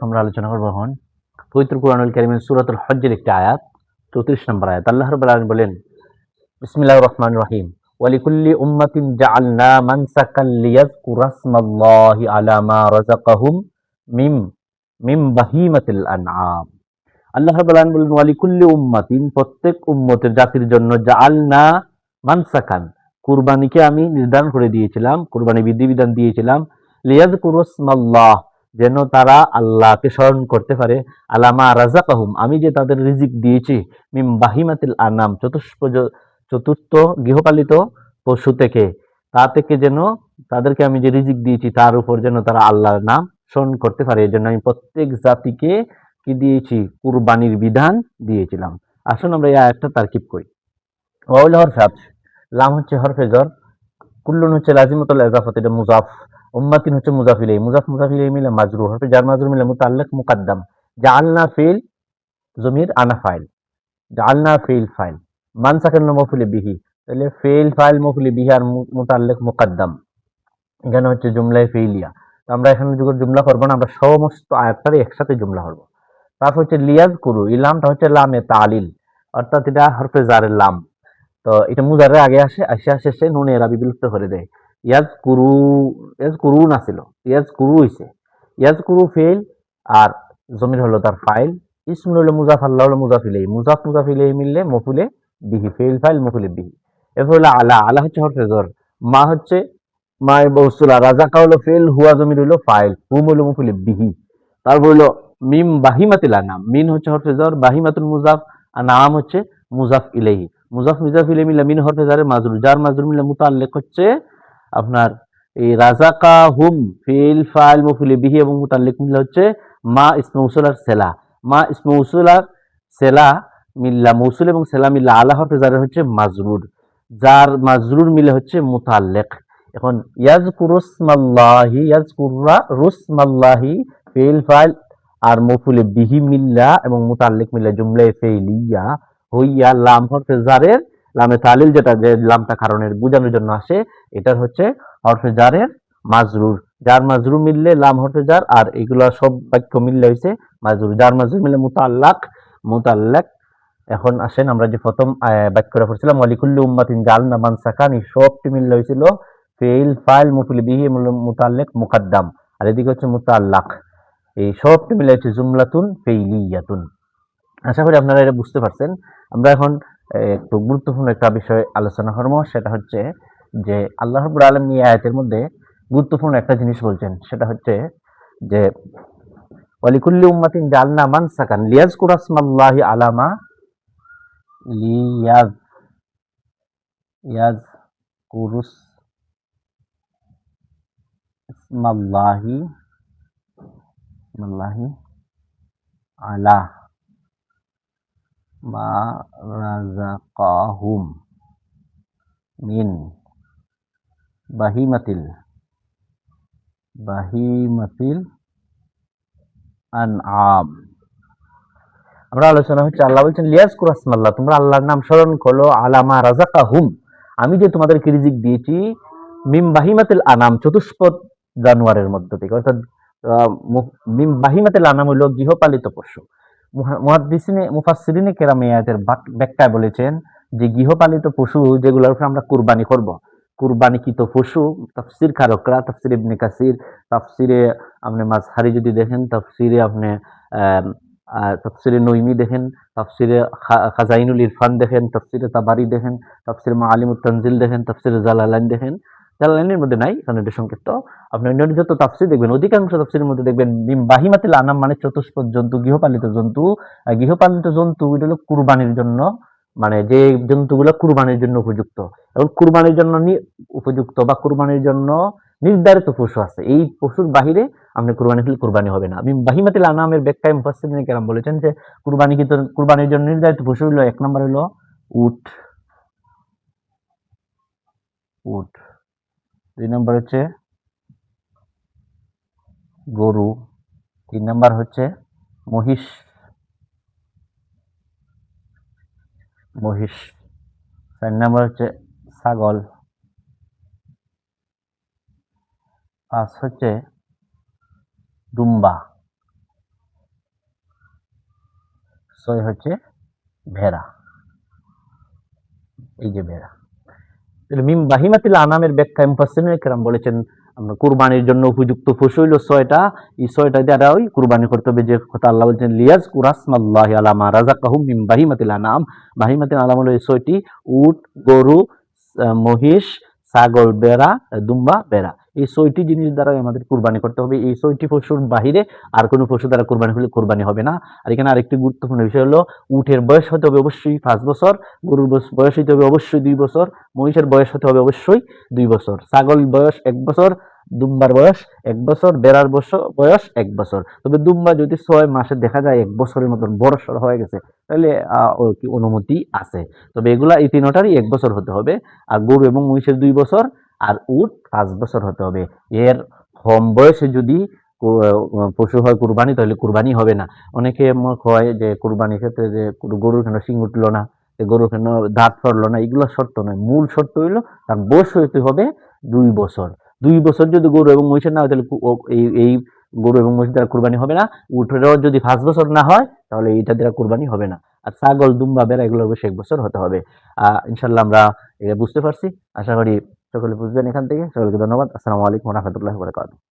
আমরা আলোচনা করব এখন পবিত্র কুরআনুল কারীমের সূরাতুল হজ্জের একটি আয়াত 34 নম্বর আয়াত। আল্লাহ রাব্বুল আলামিন বলেন, বিসমিল্লাহির রহমানির রহিম, ওয়ালিকুল্লি উম্মাতিন জাআলনা মানসাকান লিয়াযকুরাসমাল্লাহি আলা মা রাযাকাহুম মিম মিম বাহিমাতিল আনআম। আল্লাহ রাব্বুল আলামিন বলেন, ওয়ালিকুল্লি উম্মাতিন, প্রত্যেক উম্মতের জাতির জন্য, জাআলনা মানসাকান, কুরবানিকে আমি নির্ধারণ করে দিয়েছিলাম, কুরবানি বিধিবিধান দিয়েছিলাম, লিয়াযকুরাসমাল্লাহ, যেন তারা আল্লাহকে স্মরণ করতে পারে, আলামা রাযাকাহুম, আমি যে তাদের রিজিক দিয়েছি, মিম বাহিমাতিল আনাম, চতুর্থ গৃহপালিত পশু থেকে, তা থেকে যেন তাদেরকে আমি যে রিজিক দিয়েছি তার উপর যেন তারা আল্লাহর নাম স্মরণ করতে পারে। এই জন্য আমি প্রত্যেক জাতিকে কি দিয়েছি? কুরবানির বিধান দিয়েছিলাম। আসুন আমরা এই আয়াতটা তারকিব করি। ওয়াউল হরফে আতফ, লাম হচ্ছে হরফে জর, কুল্লুন হচ্ছে লাজিমাতুল ইজাফাত, এটা মুজাফ, উম্মাতিন হচ্ছে মুজাফ ইলাইহি, মুজাফ ইলাইহি মিলে মাজরুর, হরফে জার মাজরুর মিলে মুতাআল্লিক মুকদ্দাম, জাআলনা ফিল জমির আনা ফাইল, জাআলনা ফিল ফাইল, মানসাকান মাফউল বিহি, তাহলে ফিল ফাইল মাফউল বিহি আর মুতাআল্লিক মুকদ্দাম, এখানে হচ্ছে জুমলায়ে ফিলিয়া। তো আমরা এখানে যখন জুমলা করব না, আমরা সমস্ত আয়াতটারে একসাথে জুমলা করব। তারপর হচ্ছে লিয়াজ কুরু, এই লামটা হচ্ছে লামে তালিল, অর্থাৎ এটা হরফে জারের লাম। তো এটা মুজারের আগে আসে, শেষে নুনে এরাবি বিলুপ্ত করে দেয়। ইয়াজ কুরু, ইয়াজ কুরু না ছিল, ইয়াজ কুরু হইছে। ইয়াজ কুরু ফেল, আর জমির হলো তার ফাইল, ইসমুল হলো মুজাফ, আল্লাহ হলো মুজাফ ইলাইহি, মুজাফ ইলাইহি মিললে মফুলে বিহি, ফেল ফাইল মফুলে বিহি। এরপর হলো আলা, আলা হচ্ছে হরফে জর, মা হচ্ছে মায় বৌসুলা, রাজাকা হলো ফেল, হুয়া জমির হলো ফাইল, হুম হলো মফুলে বিহি। তারপর হলো মিম বাহিমাতিল আনাম, মিন হচ্ছে হরফে জর, বাহিমাতুল মুজাফ, আর নাম হচ্ছে মুজাফ ইলাইহি, মুজাফ ইলাইহি মিলে মিন হরফে জারে মাজরুর, জার মাজরুর মিলে মুতাআল্লিক হচ্ছে আপনার এই রাজাকা হুম, ফিল ফাইল মফুল বিহি, এবং মুতাআল্লিক মিলে হচ্ছে মা ইসমে মৌসুল আর সেলা, মা ইসমে মৌসুল আর সেলা মিল্লা, মৌসুল এবং সেলা মিল্লা, আলা হরফে জারে হচ্ছে মাজরুর, জার মাজরুর মিলে হচ্ছে মুতাআল্লিক। এখন ইয়াজকুরুসমাল্লাহি, ইয়াজকুররা রুসমাল্লাহি, ফিল ফাইল আর মফুলে বিহি মিল্লা এবং মুতাআল্লিক মিল্লা, জুমলায়ে ফিলিয়া হইয়া, লাম হরফে জারের, লামে তালিল যেটা, যে লামটা কারণের বোঝানোর জন্য আসে, এটার হচ্ছে হরফে জারের মাজরুর, জার মাজরুর মিললে লাম হরফে জার, আর এগুলা সব বাক্য মিললে হইছে মাজরুর, জার মাজরুর মিললে মুতাআল্লাক। এখন আসেন আমরা যে প্রথম বাক্যটা পড়ছিলাম, ওয়ালিকুল্লি উম্মাতিন জাআলনা মানসাকান, এই সবটি মিললে হইছিল ফিল ফাইল মফুল বিহি মুতাআল্লিক মুকদ্দাম, আর এদিকে হচ্ছে মুতাআল্লাক, এই সবটি মিলে হচ্ছে জুমলাতুন ফিলিয়াতুন। আশা করি আপনারা এটা বুঝতে পারছেন। আমরা এখন একটু গুরুত্বপূর্ণ একটা বিষয় আলোচনা করব, সেটা হচ্ছে যে আল্লাহ রাব্বুল আলামিন এই আয়াতের মধ্যে গুরুত্বপূর্ণ একটা জিনিস বলছেন, সেটা হচ্ছে যে ওয়ালিকুল্লি উম্মাতিন জাআলনা মানসাকান লিয়াযকুরাসমাল্লাহি আলা মা, লিয়াযকুরুসমাল্লাহি আলা মা রাযাকাহুম মিন বাহিমাতিল আনআম। আমরা আলোচনা হচ্ছে, আল্লাহ বলছেন লিয়াযকুরাসমাল্লাহ, তোমরা আল্লাহর নাম স্মরণ করো, আলা মা রাযাকাহুম, আমি যে তোমাদেরকে রিজিক দিয়েছি, মিম বাহিমাতিল আনাম, চতুষ্পদ জানোয়ারের মধ্য থেকে, অর্থাৎ মিম বাহিমাতিল আনাম হলো গৃহপালিত পশু। মুফাসসিরিনে কেরাম এই আয়াতের ব্যাখ্যায় বলেছেন যে গৃহপালিত পশু যেগুলোর উপর আমরা কুরবানি করব, কুরবানিকৃত পশু, তাফসির কারকরা, তাফসির ইবনে কাসির, তাফসিরে আপনি মাযহারি যদি দেখেন, তাফসিরে আপনি তাফসিরে নইমি দেখেন, তাফসিরে খাজাইনুল ইরফান দেখেন, তাফসিরে তাবারি দেখেন, তাফসিরে মাআলিমুত তানজিল দেখেন, তাফসিরে জালালাইন দেখেন। জালালাইনের মধ্যে নাই, কারণ এটা সংক্ষিপ্ত। আপনি অন্যান্য যত তাফসির দেখবেন, অধিকাংশ তাফসিরের মধ্যে দেখবেন মিম বাহিমাতিল আনাম মানে চতুষ্পদ জন্তু, গৃহপালিত জন্তু। গৃহপালিত জন্তু এটা হলো কুরবানির জন্য, মানে যে জন্তুগুলো কুরবানির জন্য উপযুক্ত, এবং কুরবানির জন্য উপযুক্ত বা কুরবানির জন্য নির্ধারিত পশু আছে, এই পশুর বাহিরে আপনি কুরবানি করলে কুরবানি হবে না। বাহিমাতিল আনামের ব্যাখ্যায় মুফাসসিরিনে কেরাম বলেছেন যে কুরবানির জন্য নির্ধারিত পশু হলো, এক নম্বর হলো উট, দুই নম্বর হচ্ছে গরু, তিন নম্বর হচ্ছে মহিষ, চার নম্বর হচ্ছে ছাগল, পাঁচ হচ্ছে দুম্বা, ছয় হচ্ছে ভেড়া, এই যে ভেড়া। মিম বাহিমাতিল আনামের ব্যাখ্যায় মুফাসসিরিনে কেরাম বলেছেন আমরা কুরবানির জন্য উপযুক্ত পশু হইল ছয়টা, এই ছয়টা দ্বারা ওই কুরবানি করতে হবে, যে কথা আল্লাহ বলছেন লিয়াজ কুরাসমাল্লাহি আলা মা রাযাকাহুম মিন বাহিমাতিল আনাম। বাহিমাতিল আনাম হলো এই ছয়টি: উট, গরু, মহিষ, ছাগল, বেড়া, দুম্বা, বেড়া। এই ছয়টি জিনিস দ্বারা আমাদের কুরবানি করতে হবে। এই ছয়টি পশুর বাহিরে আর কোনো পশু দ্বারা কুরবানি হলে কুরবানি হবে না। আর এখানে আরেকটি গুরুত্বপূর্ণ বিষয় হলো উটের বয়স হতে হবে অবশ্যই 5 বছর, গরুর বয়স হতে হবে অবশ্যই 2 বছর, মহিষের বয়স হতে হবে অবশ্যই 2 বছর, ছাগল বয়স 1 বছর, দুম্বার বয়স 1 বছর, বেড়ার বয়স 1 বছর। তবে দুম্বা যদি 6 মাসে দেখা যায় 1 বছরের মতন বড়সড় হয়ে গেছে, তাহলে অনুমতি আছে। তবে এগুলা এই তিনটারই 1 বছর হতে হবে। আর গরু এবং মহিষের 2 বছর, আর উট 5 বছর হতে হবে। এর কম বয়সে যদি পশু হয় কুরবানি, তাহলে কুরবানি হবে না। অনেকে হয় যে কুরবানির ক্ষেত্রে যে গরুর কেন শিং উঠলো না, গরুর কেন দাঁত পড়লো না, এগুলো শর্ত নয়। মূল শর্ত হইলো তার বয়স হইতে হবে 2 বছর। 2 বছর যদি গরু এবং মহিষের না হয়, তাহলে এই গরু এবং মহিষ দ্বারা কুরবানি হবে না। উটেরও যদি 5 বছর না হয়, তাহলে এইটা দ্বারা কুরবানি হবে না। আর ছাগল, দুম্বা, বেড়া এগুলো অবশ্যই 1 বছর হতে হবে। ইনশাল্লাহ আমরা এটা বুঝতে পারছি। আশা করি সকলে বুঝবেন এখান থেকে। সকলকে ধন্যবাদ। আসসালামু আলাইকুম ওয়া রাহমাতুল্লাহি ওয়া বারাকাতুহু।